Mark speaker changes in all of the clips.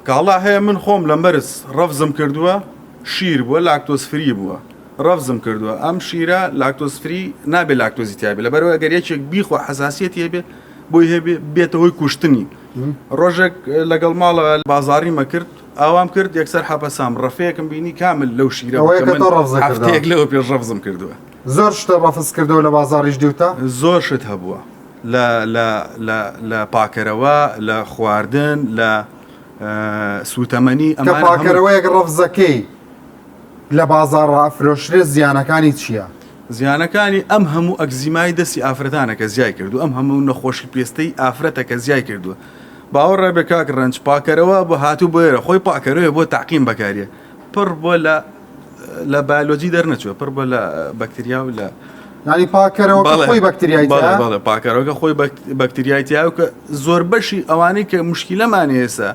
Speaker 1: کاڵا هەیە من خۆم لە مەرز ڕەفزم کردووە شیر بووە لاکتۆز فری بووە ڕەفزم کردووە ئەم شیرە لاکتۆز فری نابێت لاکتۆزی تیابێت لەبەرەوە ئەگەر یەکێک بیخوا حەساسیەتی هەبێ بۆی هەبێ بێتەوەی کوشتنی ڕۆژێک لەگەڵ ماڵەوە بازاڕیمە کرد ئاوام کرد یەکسەر حەپەسام ڕەفەیەکم بینی کامل لەو شیرە هەفتەیەک لەوە پێش ڕەفزم کردووە
Speaker 2: زۆر شتە ڕەفز کردەوە لە بازاڕیش دیوتە
Speaker 1: زۆر شت هەبووە لە پاکەرەوە لە خواردن لە سوتەمەنی
Speaker 2: کە پاکەرەوەیەک ڕەفزەکەی لە بازار ڕافرۆشرێت زیانەکانی چییە؟
Speaker 1: زیانەکانی ئەم هەموو ئەگزیمای دەستی ئافرەتانەکە زیای کردو ئەم هەموو نەخۆشی پێستەی ئافرەتەکە زیای کردووە باوەڕێ بە کاک ڕەنج پاکەرەوە بۆ هاتوو بۆێرە خۆی پاکەرەوەی بۆ تاقیم بەکارێ پڕ بۆ لە بایۆلۆجی دەرنەچوە پڕ بۆ لە بەکتریا و لە
Speaker 2: ینی پاکەرەوە خۆی بەکتریایە
Speaker 1: پاکەرەوەکە خۆی بەکتریایتیا و کە زۆر بەشی ئەوانەی کە مشکیلەمان هێستا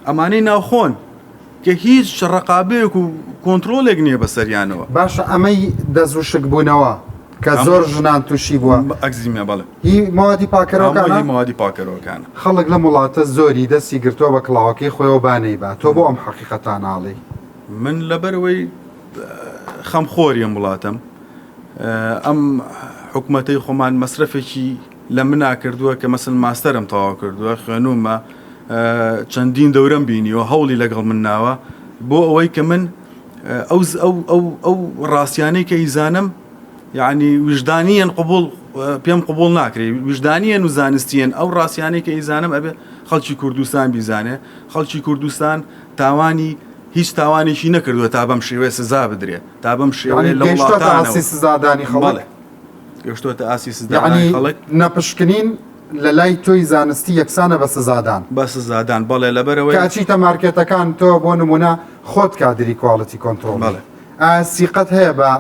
Speaker 1: ئەمانەی ناوخۆن کە هیچ ڕقابەیەک و کۆنتترۆلێک نییە بەسەریانەوە
Speaker 2: باشە ئەمەی دەزوشک بوونەوە کە زۆر ژنان تووشی بووە
Speaker 1: ئەگزیمە بەڵێ
Speaker 2: هی ماوەتی پاکەرەوەکانە
Speaker 1: ماوەتی پاکەرەوەکانە
Speaker 2: خەڵک لە وڵاتە زۆری دەستی گرتووە بە کڵاوەکەی خۆیەوە بانەی با تۆ بۆ ئەم حەقیقەتان ناڵێ
Speaker 1: من لەبەرەوەی خەمخۆریم وڵاتم ئەم حکوومەتەی خۆمان مەسرفێکی لە منا کردووە کە مەسن ماستەرم تەواو کردووە خوێنومە چەندین دەورەم بینیوە هەوڵی لەگەڵ من ناوە بۆ ئەوەی کە من ئەو ڕاستیانەی کە هیزانم یعنی وجدانیان پێم قبول ناکرێ وجدانیان و زانستیان ئەو ڕاستیانەی کە هیزانم ئەبێ خەڵکی کوردستان بیزانێ خەڵکی کوردستان تاوانی هیچ تاوانێکی نەکردووە تا بەم شێوەیە سزا بدرێ تا بەم شێوەیە لە
Speaker 2: وڵاتانەوە سزادانی خەڵک
Speaker 1: گەشتووەتە ئاسی سزادانی خەڵک
Speaker 2: نەپشکنین لە لای تۆی زانستی یەکسانە بە سزادان
Speaker 1: بە سزادان بەڵێ لەبەرەوەی
Speaker 2: کاچیتە مارکێتەکان تۆ بۆ نمونە خۆت کادری کواڵەتی کۆنتترۆل سیقەت هەیە بە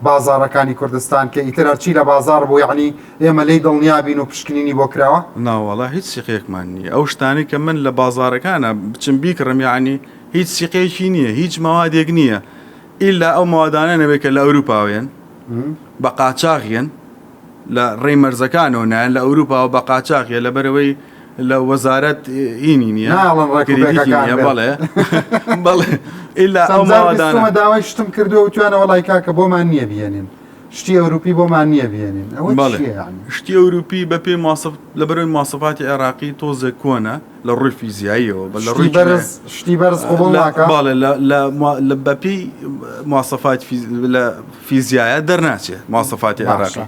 Speaker 2: بازارەکانی کوردستان کە ئیتر هەرچی لە بازار بوو یعنی ئێمە لی دڵنیابین و پشکنینی بۆ کراوە
Speaker 1: ناوەڵا هیچ سیقەیەکمان نییە ئەو شتانی کە من لە بازارەکانە بچم بیکڕم یعنی هیچ سیقەیەکی نییە هیچ مەوادێک نییە ئیلا ئەو مەوادانە نەبێت کە لە ئەوروپاوێن بە قاچاغیان لە ڕێی مەرزەکانەوە نایەن لە ئەوروپا و بە قاچاغیە لەبەرەوەی لە وەزارەت هینی نییە بەڵێ بەڵێ ئیلا ئەو مەوادانە
Speaker 2: داوای شتم کردووە و توانەوە لای کاکە بۆمان نییە بێنین شتی ئەوروپی بۆمان نییە بێنین
Speaker 1: شتی ئەوروپی بە پێ لەبەرەوەی ماسەفاتی عێراقی تۆزە کۆنە لە ڕووی فیزیاییەوە
Speaker 2: شتی بەرز
Speaker 1: باڵێ لە بەپی ماسەفات لە فیزیایە دەرناچێت ماسەفاتی عێراقی